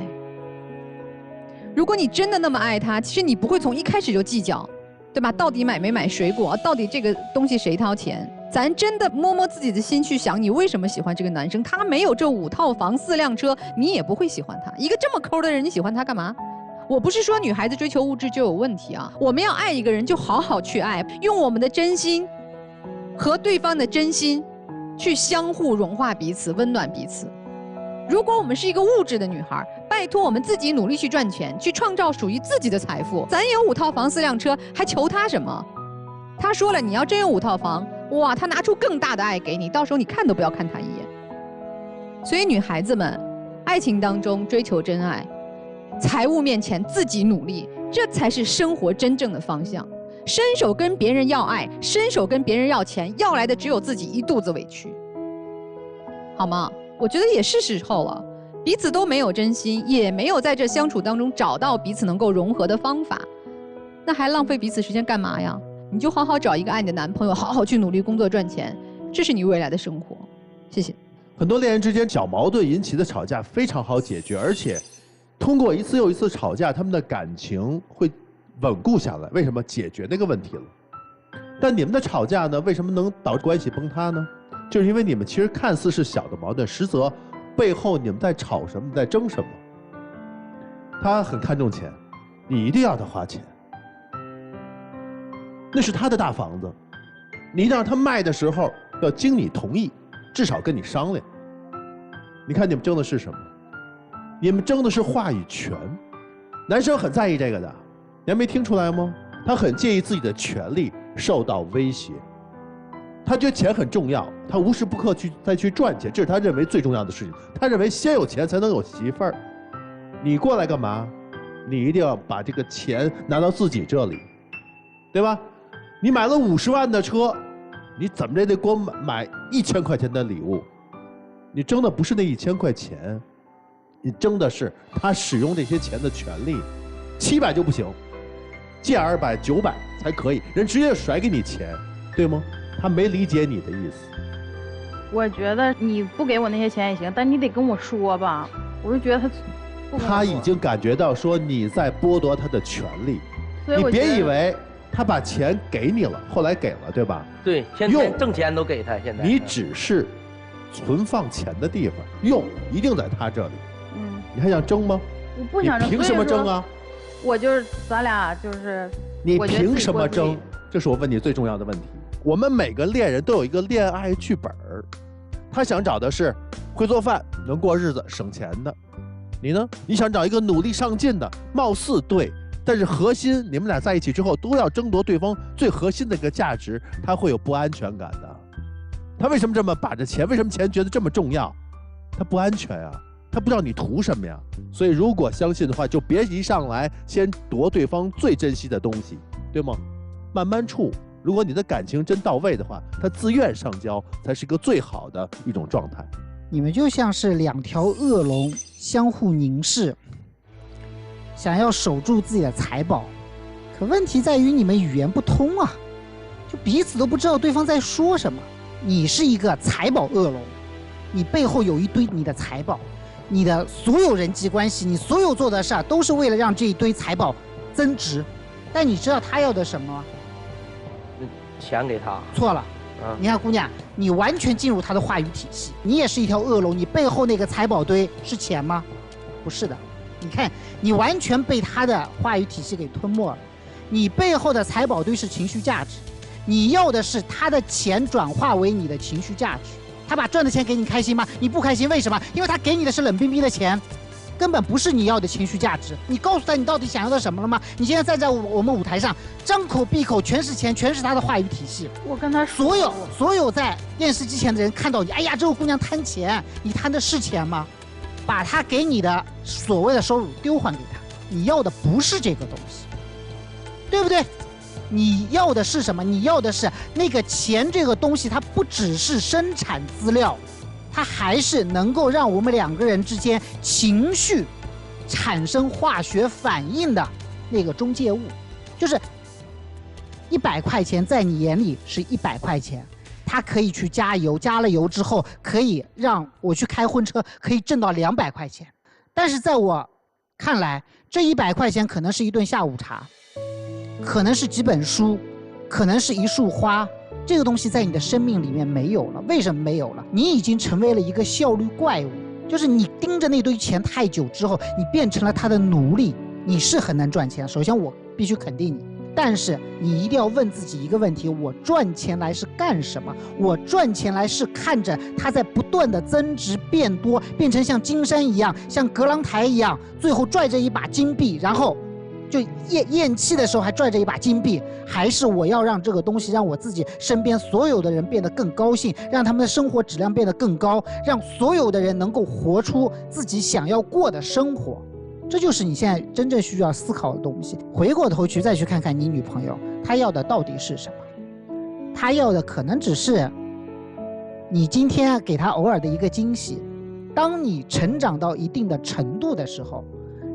如果你真的那么爱他，其实你不会从一开始就计较，对吧？到底买没买水果？到底这个东西谁掏钱？咱真的摸摸自己的心去想，你为什么喜欢这个男生？他没有这5套房4辆车，你也不会喜欢他。一个这么抠的人，你喜欢他干嘛？我不是说女孩子追求物质就有问题啊，我们要爱一个人就好好去爱，用我们的真心和对方的真心去相互融化彼此，温暖彼此。如果我们是一个物质的女孩，拜托我们自己努力去赚钱，去创造属于自己的财富。咱有5套房4辆车，还求他什么？他说了，你要真有5套房，哇，他拿出更大的爱给你，到时候你看都不要看他一眼。所以女孩子们，爱情当中追求真爱，财务面前自己努力，这才是生活真正的方向。伸手跟别人要爱，伸手跟别人要钱，要来的只有自己一肚子委屈，好吗？我觉得也是时候了，彼此都没有真心，也没有在这相处当中找到彼此能够融合的方法，那还浪费彼此时间干嘛呀？你就好好找一个爱你的男朋友，好好去努力工作赚钱，这是你未来的生活。谢谢。很多恋人之间小矛盾引起的吵架非常好解决，而且通过一次又一次吵架，他们的感情会稳固下来。为什么？解决那个问题了。但你们的吵架呢，为什么能导致关系崩塌呢？就是因为你们其实看似是小的矛盾，实则背后你们在吵什么，在争什么。他很看重钱，你一定要他花钱，那是他的大房子，你让他卖的时候要经你同意，至少跟你商量。你看你们争的是什么？你们争的是话语权。男生很在意这个的，你还没听出来吗？他很介意自己的权利受到威胁，他觉得钱很重要，他无时不刻再去赚钱，这是他认为最重要的事情。他认为先有钱才能有媳妇儿。你过来干嘛？你一定要把这个钱拿到自己这里，对吧？你买了50万的车，你怎么着得给我买1000块钱的礼物。你争的不是那1000块钱，你争的是他使用这些钱的权利。700就不行，借200、900才可以，人直接甩给你钱，对吗？他没理解你的意思。我觉得你不给我那些钱也行，但你得跟我说吧。我就觉得他已经感觉到说你在剥夺他的权利，你别以为他把钱给你了，后来给了，对吧？对，现在挣钱都给他，现在你只是存放钱的地方，用一定在他这里。你还想争吗？我不想争。你凭什么争啊？我就是咱俩就是。你凭什么争？这是我问你最重要的问题。我们每个恋人都有一个恋爱剧本，他想找的是会做饭、能过日子、省钱的。你呢？你想找一个努力上进的，貌似对，但是核心你们俩在一起之后都要争夺对方最核心的一个价值，他会有不安全感的。他为什么这么把着钱？为什么钱觉得这么重要？他不安全啊，他不知道你图什么呀。所以如果相信的话，就别一上来先夺对方最珍惜的东西，对吗？慢慢处。如果你的感情真到位的话，他自愿上交才是一个最好的一种状态。你们就像是2条恶龙相互凝视，想要守住自己的财宝，可问题在于你们语言不通啊，就彼此都不知道对方在说什么。你是一个财宝恶龙，你背后有一堆你的财宝，你的所有人际关系，你所有做的事儿都是为了让这一堆财宝增值，但你知道他要的什么吗？钱给他。错了。你看姑娘，你完全进入他的话语体系，你也是一条恶龙，你背后那个财宝堆是钱吗？不是的，你看，你完全被他的话语体系给吞没了。你背后的财宝堆是情绪价值，你要的是他的钱转化为你的情绪价值。他把赚的钱给你开心吗？你不开心，为什么？因为他给你的是冷冰冰的钱，根本不是你要的情绪价值。你告诉他你到底想要的什么了吗？你现在站在我们舞台上，张口闭口全是钱，全是他的话语体系。我跟他说，所有在电视机前的人看到你，哎呀，这个姑娘贪钱，你贪的是钱吗？把他给你的所谓的收入丢还给他，你要的不是这个东西，对不对？你要的是什么？你要的是那个钱这个东西，它不只是生产资料，它还是能够让我们两个人之间情绪产生化学反应的那个中介物。就是100块钱在你眼里是100块钱，它可以去加油，加了油之后可以让我去开婚车，可以挣到200块钱。但是在我看来，这100块钱可能是一顿下午茶，可能是几本书，可能是一束花。这个东西在你的生命里面没有了。为什么没有了？你已经成为了一个效率怪物，就是你盯着那堆钱太久之后，你变成了他的奴隶。你是很难赚钱，首先我必须肯定你，但是你一定要问自己一个问题：我赚钱来是干什么？我赚钱来是看着它在不断的增值变多，变成像金山一样，像格朗台一样，最后拽着一把金币，然后就咽气的时候还拽着一把金币，还是我要让这个东西让我自己身边所有的人变得更高兴，让他们的生活质量变得更高，让所有的人能够活出自己想要过的生活。这就是你现在真正需要思考的东西。回过头去再去看看你女朋友，她要的到底是什么？她要的可能只是你今天给她偶尔的一个惊喜。当你成长到一定的程度的时候，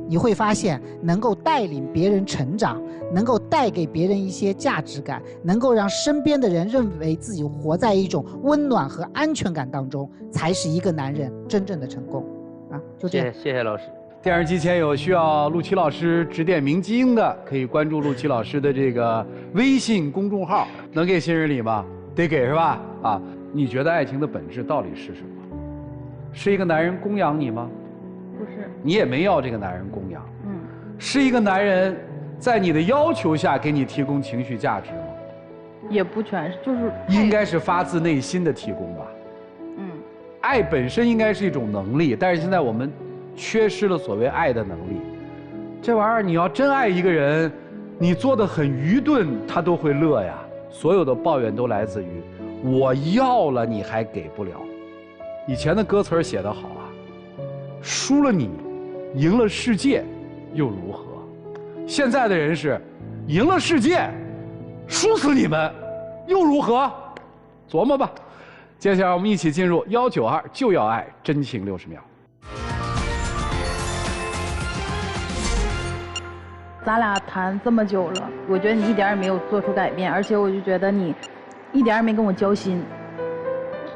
你会发现能够带领别人成长，能够带给别人一些价值感，能够让身边的人认为自己活在一种温暖和安全感当中，才是一个男人真正的成功啊！就这样。谢谢老师。电视机前有需要陆琪老师指点迷津的，可以关注陆琪老师的这个微信公众号。能给新人礼吗？得给是吧？啊，你觉得爱情的本质到底是什么？是一个男人供养你吗？不是。你也没要这个男人供养。是一个男人在你的要求下给你提供情绪价值吗？也不全是，就是应该是发自内心的提供吧。爱本身应该是一种能力，但是现在我们缺失了所谓爱的能力。这玩意儿你要真爱一个人，你做的很愚钝，他都会乐呀。所有的抱怨都来自于我要了你还给不了。以前的歌词写得好啊，输了你，赢了世界又如何？现在的人是赢了世界，输死你们又如何？琢磨吧。接下来我们一起进入192就要爱真情60秒。咱俩谈这么久了，我觉得你一点也没有做出改变，而且我就觉得你一点也没跟我交心。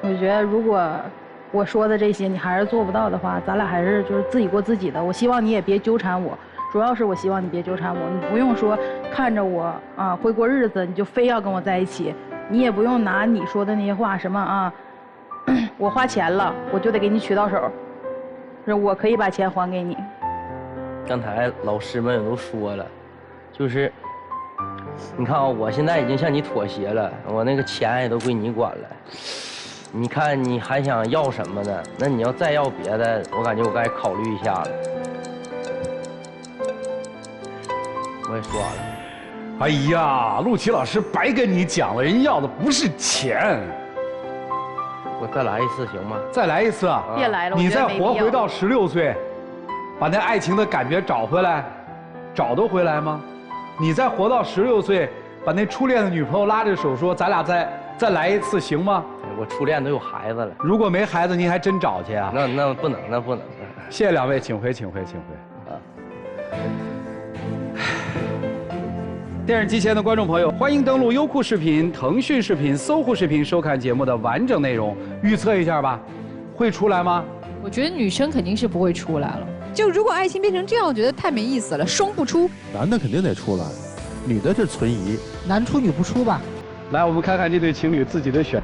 我觉得如果我说的这些你还是做不到的话，咱俩还是就是自己过自己的。我希望你也别纠缠我，主要是我希望你别纠缠我。你不用说看着我啊会过日子，你就非要跟我在一起。你也不用拿你说的那些话什么啊，我花钱了我就得给你娶到手，我可以把钱还给你。刚才老师们也都说了，就是你看啊，我现在已经向你妥协了，我那个钱也都归你管了。你看你还想要什么呢？那你要再要别的，我感觉我该考虑一下了。我也说完了。哎呀，陆琪老师白跟你讲了，人要的不是钱。我再来一次行吗？再来一次啊！别来了，你再活回到16岁，把那爱情的感觉找回来，找得回来吗？你再活到16岁，把那初恋的女朋友拉着手说：“咱俩再来一次，行吗？”我初恋都有孩子了。如果没孩子，您还真找去啊？那不能，那不能。谢谢两位，请回，请回，请回。啊！电视机前的观众朋友，欢迎登录优酷视频、腾讯视频、搜狐视频收看节目的完整内容。预测一下吧，会出来吗？我觉得女生肯定是不会出来了。就如果爱情变成这样，我觉得太没意思了，生不出。男的肯定得出来，女的是存疑。男出女不出吧。来，我们看看这对情侣自己的选。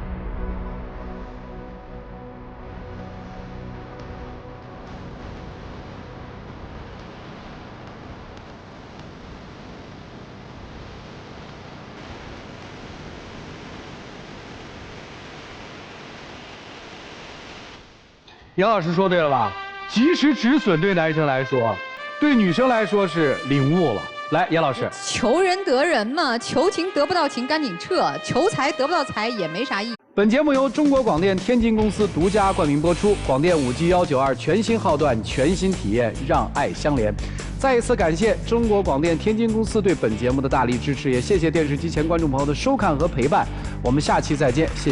杨老师说对了吧？及时止损对男生来说，对女生来说是领悟了。来，杨老师，求人得人嘛，求情得不到情赶紧撤，求财得不到财也没啥意义。本节目由中国广电天津公司独家冠名播出，广电5G192全新号段，全新体验，让爱相连。再一次感谢中国广电天津公司对本节目的大力支持，也谢谢电视机前观众朋友的收看和陪伴。我们下期再见，谢谢。